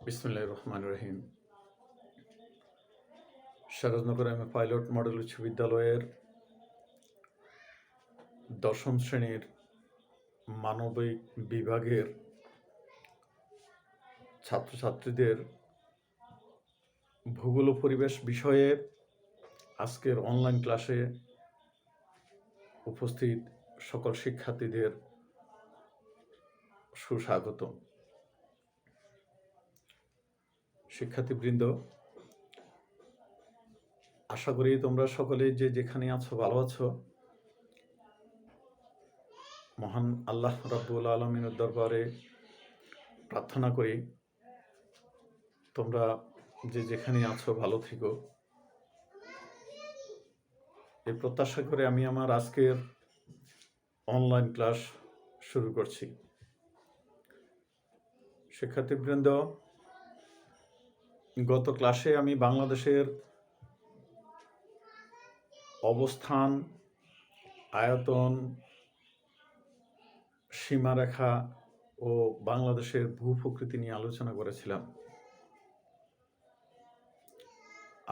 বিসমিল্লাহির রহমানির রহিম। Sirajnagar M a pilot model উচ্চ বিদ্যালয়ের ১০ম শ্রেণীর মানবিক বিভাগের ছাত্রছাত্রীদের ভূগোল ও পরিবেশ বিষয়ে আজকের অনলাইন ক্লাসে উপস্থিত সকল শিক্ষার্থীদের সুস্বাগত। শিক্ষার্থীবৃন্দ, আশা করি তোমরা সকলে যে যেখানে আছো ভালো আছো। মহান আল্লাহ রাব্বুল আলামিনের দরবারে প্রার্থনা করি তোমরা যে যেখানে আছো ভালো থেকো। এই প্রত্যাশা করে আমি আমার আজকের অনলাইন ক্লাস শুরু করছি। শিক্ষার্থীবৃন্দ, গত ক্লাসে আমি বাংলাদেশের অবস্থান, আয়তন, সীমারেখা ও বাংলাদেশের ভূপ্রকৃতি নিয়ে আলোচনা করেছিলাম।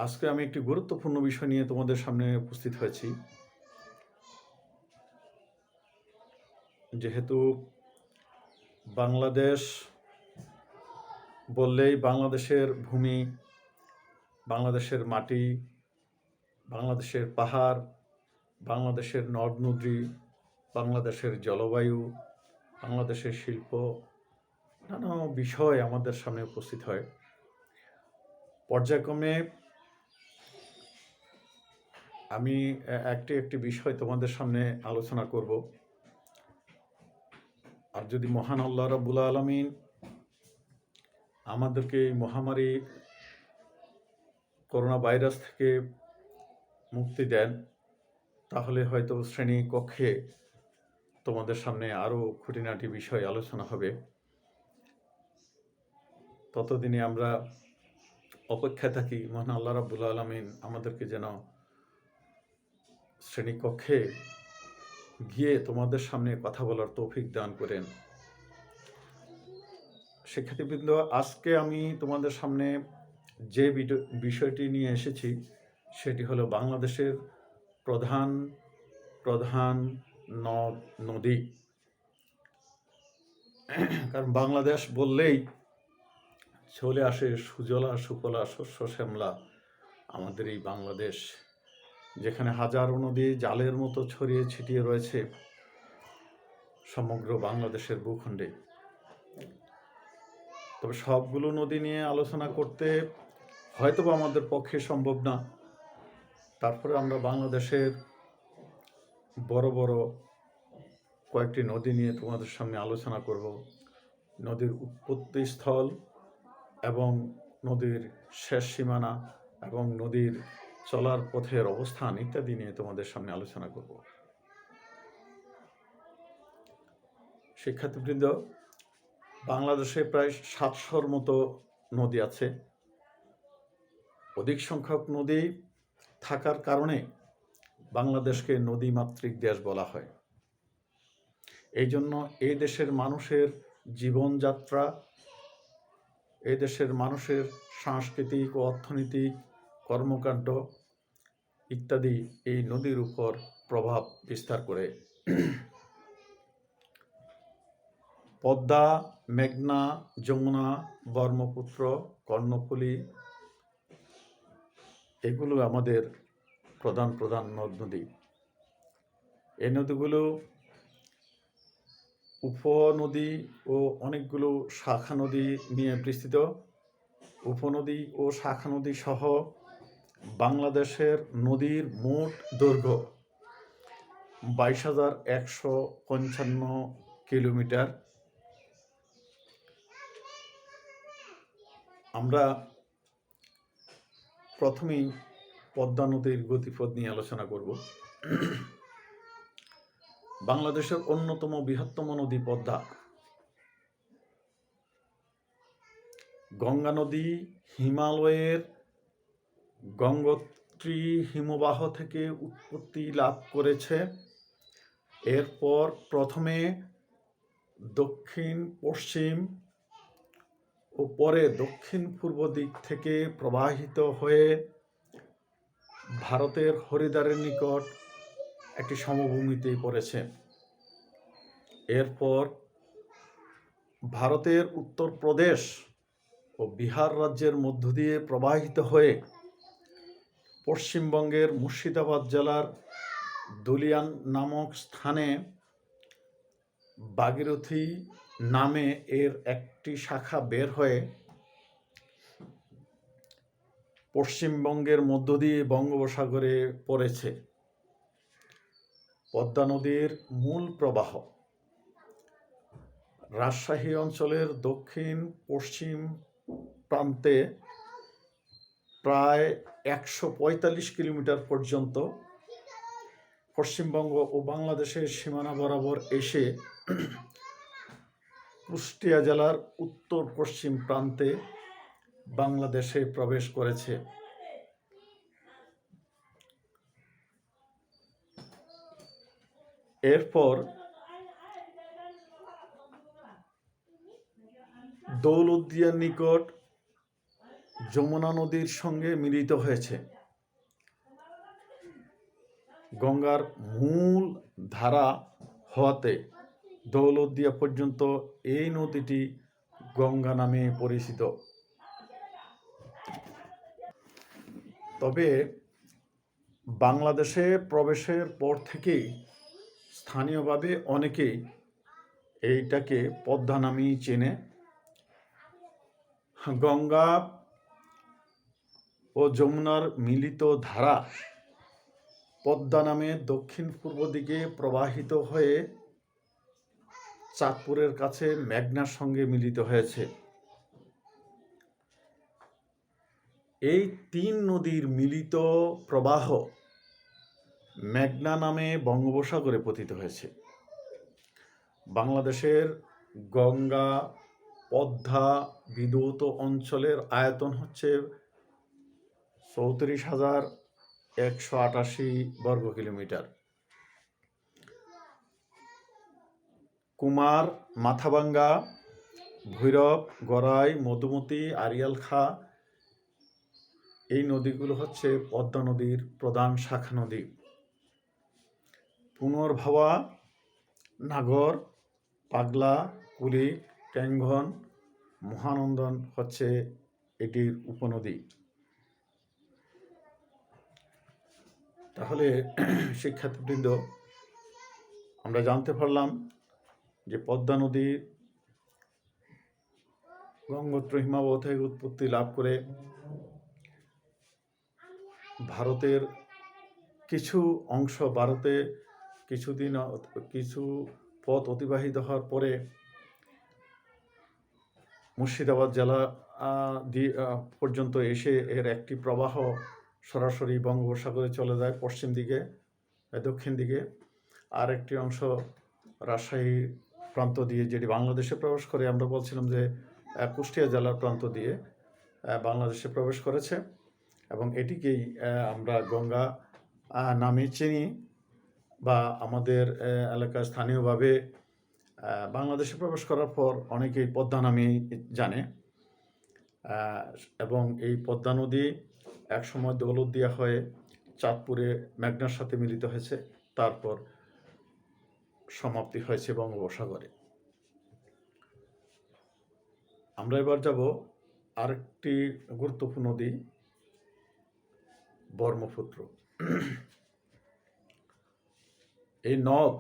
আজকে আমি একটি গুরুত্বপূর্ণ বিষয় নিয়ে তোমাদের সামনে উপস্থিত হয়েছি। যেহেতু বাংলাদেশ বললেই বাংলাদেশের ভূমি, বাংলাদেশের মাটি, বাংলাদেশের পাহাড়, বাংলাদেশের নদ নদী, বাংলাদেশের জলবায়ু, বাংলাদেশের শিল্প, নানা বিষয় আমাদের সামনে উপস্থিত হয়। পর্যায়ক্রমে আমি একটি বিষয় তোমাদের সামনে আলোচনা করব। আর যদি মহান আল্লাহ রাব্বুল আলামিন আমাদেরকে এই মহামারী করোনা ভাইরাস থেকে মুক্তি দেন, তাহলে হয়তো শ্রেণী কক্ষে তোমাদের সামনে আরও খুঁটিনাটি বিষয় আলোচনা হবে। ততদিনে আমরা অপেক্ষায় থাকি মহান আল্লাহ রাব্বুল আলামিন আমাদেরকে যেন শ্রেণীকক্ষে গিয়ে তোমাদের সামনে কথা বলার তৌফিক দান করেন। শিক্ষার্থীবৃন্দ, আজকে আমি তোমাদের সামনে যে বিষয়টি নিয়ে এসেছি সেটি হলো বাংলাদেশের প্রধান প্রধান নদ নদী। কারণ বাংলাদেশ বললেই চলে আসে সুজলা সুফলা শস্য শ্যামলা আমাদের এই বাংলাদেশ, যেখানে হাজারো নদী জালের মতো ছড়িয়ে ছিটিয়ে রয়েছে সমগ্র বাংলাদেশের ভূখণ্ডে। তবে সবগুলো নদী নিয়ে আলোচনা করতে হয়তো আমাদের পক্ষে সম্ভব না। তারপরে আমরা বাংলাদেশের বড় বড় কয়েকটি নদী নিয়ে তোমাদের সামনে আলোচনা করব। নদীর উৎপত্তি স্থল এবং নদীর শেষ সীমানা এবং নদীর চলার পথের অবস্থান ইত্যাদি নিয়ে তোমাদের সামনে আলোচনা করব। শিক্ষার্থীবৃন্দ, বাংলাদেশে প্রায় 700-র মতো নদী আছে। অধিক সংখ্যক নদী থাকার কারণে বাংলাদেশকে নদীমাতৃক দেশ বলা হয়। এই জন্য এই দেশের মানুষের জীবনযাত্রা, এই দেশের মানুষের সাংস্কৃতিক ও অর্থনৈতিক কর্মকাণ্ড ইত্যাদি এই নদীর উপর প্রভাব বিস্তার করে। পদ্মা, মেঘনা, যমুনা, ব্রহ্মপুত্র, কর্ণফুলী এগুলো আমাদের প্রধান প্রধান নদ নদী। এই নদীগুলো উপনদী ও অনেকগুলো শাখা নদী নিয়ে বিস্তৃত। উপনদী ও শাখা নদী সহ বাংলাদেশের নদীর মোট দৈর্ঘ্য 22,155 কিলোমিটার। আমরা প্রথমেই পদ্মা নদীর গতিপথ নিয়ে আলোচনা করব। বাংলাদেশের অন্যতম বৃহত্তম নদী পদ্মা। গঙ্গা নদী হিমালয়ের গঙ্গোত্রী হিমবাহ থেকে উৎপত্তি লাভ করেছে। এরপর প্রথমে দক্ষিণ পশ্চিম ও পরে দক্ষিণ পূর্ব দিক থেকে প্রবাহিত হয়ে ভারতের হরিদ্বারের নিকট একটি সমভূমিতে পড়েছে। এরপর ভারতের উত্তরপ্রদেশ ও বিহার রাজ্যের মধ্য দিয়ে প্রবাহিত হয়ে পশ্চিমবঙ্গের মুর্শিদাবাদ জেলার দুলিয়ান নামক স্থানে ভাগীরথী নামে এর একটি শাখা বের হয়ে পশ্চিমবঙ্গের মধ্য দিয়ে বঙ্গোপসাগরে পড়েছে। পদ্মা নদীর মূল প্রবাহ রাজশাহী অঞ্চলের দক্ষিণ পশ্চিম প্রান্তে প্রায় 145 কিলোমিটার পর্যন্ত পশ্চিমবঙ্গ ও বাংলাদেশের সীমানা বরাবর এসে কুষ্টিয়া জেলার উত্তর পশ্চিম প্রান্তে বাংলাদেশে প্রবেশ করেছে। এরপর দৌলতদিয়ার নিকট যমুনা নদীর সঙ্গে মিলিত হয়েছে। গঙ্গার মূল ধারা হওয়াতে দৌলতদিয়া পর্যন্ত এই নদীটি গঙ্গা নামে পরিচিত। তবে বাংলাদেশে প্রবেশের পর থেকেই স্থানীয়ভাবে অনেকেই এইটাকে পদ্মা নামেই চেনে। গঙ্গা ও যমুনার মিলিত ধারা পদ্মা নামে দক্ষিণ পূর্ব দিকে প্রবাহিত হয়ে চাঁদপুরের কাছে মেঘনার সঙ্গে মিলিত হয়েছে। এই তিন নদীর মিলিত প্রবাহ মেঘনা নামে বঙ্গোপসাগরে পতিত হয়েছে। বাংলাদেশের গঙ্গা পদ্মা বিধৌত অঞ্চলের আয়তন হচ্ছে 34,188 বর্গ কিলোমিটার। কুমার, মাথাভাঙ্গা, ভৈরব, গড়াই, মধুমতি, আড়িয়াল খাঁ এই নদীগুলো হচ্ছে পদ্মা নদীর প্রধান শাখা নদী। পুনর্ভাবা, নাগর, পাগলা, কুলিক, ট্যাঙ্গন, মহানন্দন হচ্ছে এটির উপনদী। তাহলে শিক্ষার্থীবৃন্দ, আমরা জানতে পারলাম যে পদ্মা নদী গঙ্গোত্র হিমাবহ থেকে উৎপত্তি লাভ করে ভারতের কিছু অংশ ভারতে কিছু পথ অতিবাহিত হওয়ার পরে মুর্শিদাবাদ জেলা পর্যন্ত এসে এর একটি প্রবাহ সরাসরি বঙ্গোপসাগরে চলে যায় পশ্চিম দিকে, দক্ষিণ দিকে। আর একটি অংশ রাজশাহী প্রান্ত দিয়ে যেটি বাংলাদেশে প্রবেশ করে, আমরা বলছিলাম যে কুষ্টিয়া জেলার প্রান্ত দিয়ে বাংলাদেশে প্রবেশ করেছে এবং এটিকেই আমরা গঙ্গা নামে চিনি বা আমাদের এলাকায় স্থানীয়ভাবে বাংলাদেশে প্রবেশ করার পর অনেকেই পদ্মা নামেই জানে। এবং এই পদ্মা নদী একসময় দৌলতদিয়া হয়ে চাঁদপুরে মেঘনার সাথে মিলিত হয়েছে, তারপর সমাপ্তি হয়েছে বঙ্গোপসাগরে। আমরা এবার যাব আরেকটি গুরুত্বপূর্ণ নদী, ব্রহ্মপুত্র। এই নদ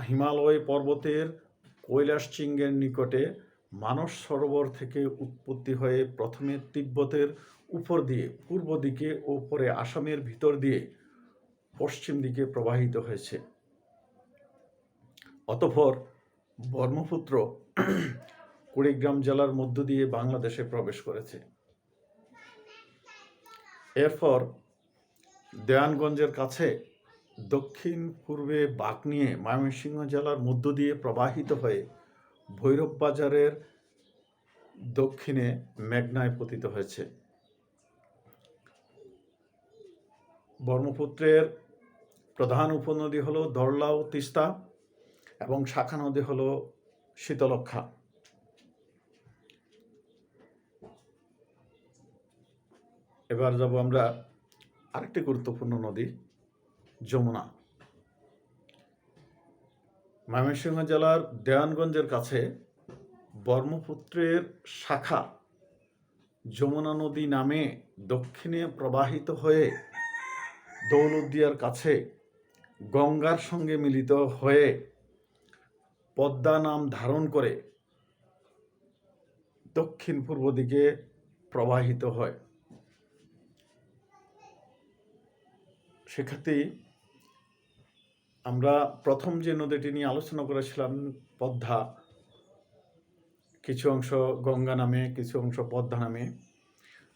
হিমালয় পর্বতের কৈলাসশৃঙ্গের নিকটে মানস সরোবর থেকে উৎপত্তি হয়ে প্রথমে তিব্বতের উপর দিয়ে পূর্ব দিকে ও পরে আসামের ভিতর দিয়ে পশ্চিম দিকে প্রবাহিত হয়েছে। অতঃপর ব্রহ্মপুত্র কুড়িগ্রাম জেলার মধ্য দিয়ে বাংলাদেশে প্রবেশ করেছে। এরপর দেওয়ানগঞ্জের কাছে দক্ষিণ পূর্বে বাঁক নিয়ে ময়মনসিংহ জেলার মধ্য দিয়ে প্রবাহিত হয়ে ভৈরব বাজারের দক্ষিণে মেঘনায় পতিত হয়েছে। ব্রহ্মপুত্রের প্রধান উপনদী হলো ধরলা ও তিস্তা এবং শাখা নদী হলো শীতলক্ষ্যা। এবার যাব আমরা আরেকটি গুরুত্বপূর্ণ নদী, যমুনা। ময়মনসিংহ জেলার দেওয়ানগঞ্জের কাছে ব্রহ্মপুত্রের শাখা যমুনা নদী নামে দক্ষিণে প্রবাহিত হয়ে দৌলতদিয়ার কাছে গঙ্গার সঙ্গে মিলিত হয়ে পদ্মা নাম ধারণ করে দক্ষিণ পূর্ব দিকে প্রবাহিত হয়। সেক্ষেত্রে আমরা প্রথম যে নদীটি নিয়ে আলোচনা করেছিলাম পদ্মা, কিছু অংশ গঙ্গা নামে, কিছু অংশ পদ্মা নামে।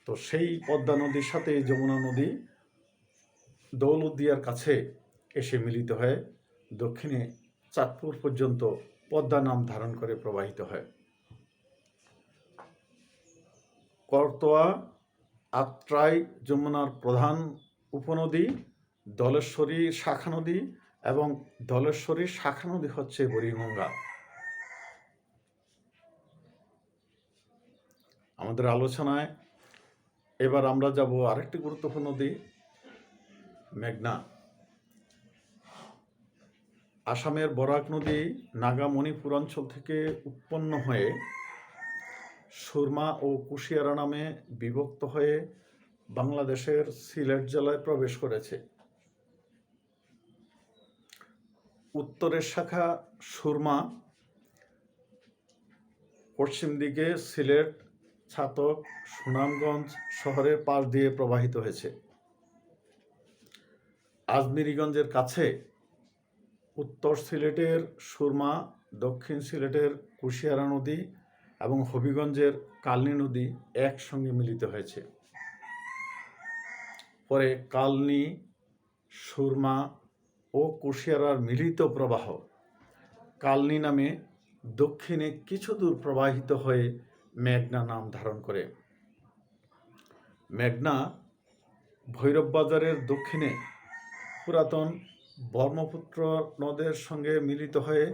তো সেই পদ্মা নদীর সাথে যমুনা নদী দৌলতদিয়ার কাছে এসে মিলিত হয়ে দক্ষিণে চাঁদপুর পর্যন্ত পদ্মা নাম ধারণ করে প্রবাহিত হয়। করতোয়া, আত্রাই যমুনার প্রধান উপনদী, ধলেশ্বরী শাখা নদী, এবং ধলেশ্বরী শাখা নদী হচ্ছে বুড়িগঙ্গা। আমাদের আলোচনায় এবার আমরা যাব আরেকটি গুরুত্বপূর্ণ নদী, মেঘনা। আসামের বরাক নদী নাগা মণিপুর অঞ্চল থেকে উৎপন্ন হয়ে সুরমা ও কুশিয়ারা নামে বিভক্ত হয়ে বাংলাদেশের সিলেট জেলায় প্রবেশ করেছে। উত্তরের শাখা সুরমা পশ্চিম দিকে সিলেট, ছাতক, সুনামগঞ্জ শহরের পাশ দিয়ে প্রবাহিত হয়েছে। আজমিরিগঞ্জের কাছে উত্তর সিলেটের সুরমা, দক্ষিণ সিলেটের কুশিয়ারা নদী এবং হবিগঞ্জের কালনী নদী একসঙ্গে মিলিত হয়েছে। পরে কালনী, সুরমা ও কুশিয়ারার মিলিত প্রবাহ কালনী নামে দক্ষিণে কিছু দূর প্রবাহিত হয়ে মেঘনা নাম ধারণ করে। মেঘনা ভৈরব বাজারের দক্ষিণে পুরাতন ব্রহ্মপুত্র নদের সঙ্গে মিলিত হয়ে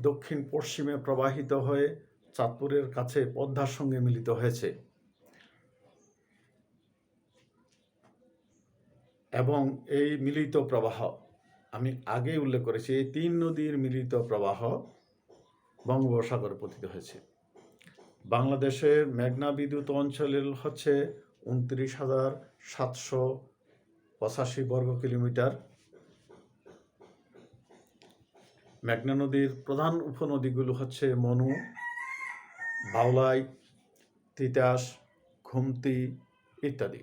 দক্ষিণ পশ্চিমে প্রবাহিত হয়ে চাঁদপুরের কাছে পদ্মার সঙ্গে মিলিত হয়েছে এবং এই মিলিত প্রবাহ আমি আগেই উল্লেখ করেছি, এই তিন নদীর মিলিত প্রবাহ বঙ্গোপসাগরে পতিত হয়েছে। বাংলাদেশের মেঘনা বিদ্যুৎ অঞ্চলের হচ্ছে 29,785 বর্গ কিলোমিটার। মেঘনা নদীর প্রধান উপনদীগুলো হচ্ছে মনু, বাউলাই, তিতাস, খুমতি ইত্যাদি।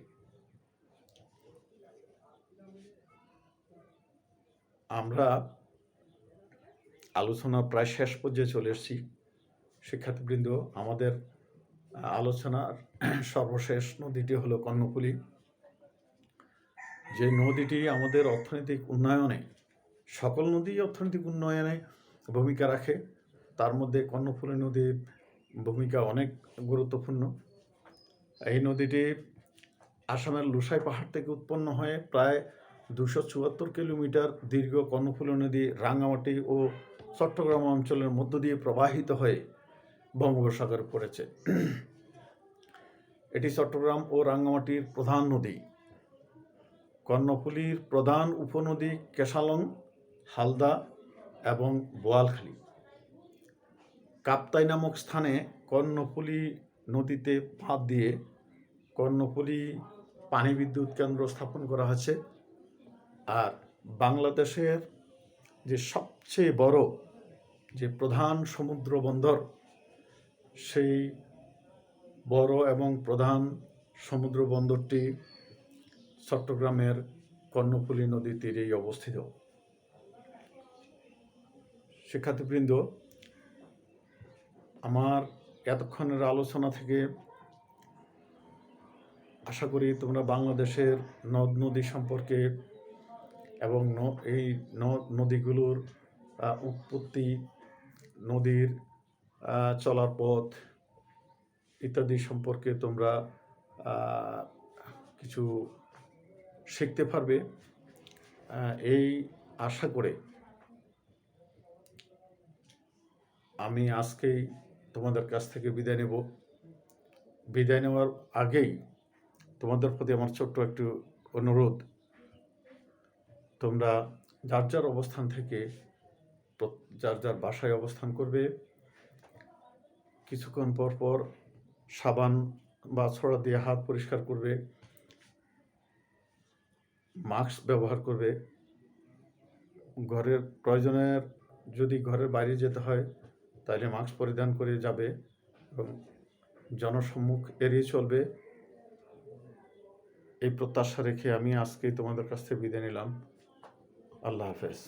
আমরা আলোচনা প্রায় শেষ পর্যায়ে চলে এসেছি। শিক্ষার্থীবৃন্দ, আমাদের আলোচনার সর্বশেষ নদীটি হলো কর্ণফুলী, যে নদীটি আমাদের অর্থনৈতিক উন্নয়নে, সকল নদী অর্থনৈতিক উন্নয়নে ভূমিকা রাখে, তার মধ্যে কর্ণফুলী নদীর ভূমিকা অনেক গুরুত্বপূর্ণ। এই নদীটি আসামের লুসাই পাহাড় থেকে উৎপন্ন হয়ে প্রায় 274 কিলোমিটার দীর্ঘ কর্ণফুলী নদী রাঙ্গামাটি ও চট্টগ্রাম অঞ্চলের মধ্য দিয়ে প্রবাহিত হয়ে বঙ্গোপসাগরে পড়েছে। এটি চট্টগ্রাম ও রাঙ্গামাটির প্রধান নদী। কর্ণফুলীর প্রধান উপনদী কেশালং, হালদা এবং বোয়ালখালী। কাপ্তাই নামক স্থানে কর্ণফুলী নদীতে বাঁধ দিয়ে কর্ণফুলী পানি বিদ্যুৎ কেন্দ্র স্থাপন করা হয়েছে। আর বাংলাদেশের যে সবচেয়ে বড় যে প্রধান সমুদ্র বন্দর, সেই বড় এবং প্রধান সমুদ্র বন্দরটি চট্টগ্রামের কর্ণফুলী নদীর তীরেই অবস্থিত। শিক্ষার্থীবৃন্দ, আমার এতক্ষণের আলোচনা থেকে আশা করি তোমরা বাংলাদেশের নদ নদী সম্পর্কে এবং এই নদ নদীগুলোর উৎপত্তি, নদীর চলার পথ ইত্যাদি সম্পর্কে তোমরা কিছু শিখতে পারবে, এই আশা করে আমি আজকেই তোমাদের কাছ থেকে বিদায় নেব। বিদায় নেওয়ার আগেই তোমাদের প্রতি আমার ছোট্ট একটু অনুরোধ, তোমরা যার যার অবস্থান থেকে যার যার বাসায় অবস্থান করবে। কিছুক্ষণ পর পর সাবান বা ছড়া দিয়ে হাত পরিষ্কার করবে, মাস্ক ব্যবহার করবে। ঘরের প্রয়োজনের যদি ঘরের বাইরে যেতে হয় তাহলে মাস্ক পরিধান করে যাবে এবং জনসম্মুখ এড়িয়ে চলবে। এই প্রত্যাশা রেখে আমি আজকেই তোমাদের কাছ থেকে বিদায় নিলাম। আল্লাহ হাফেজ।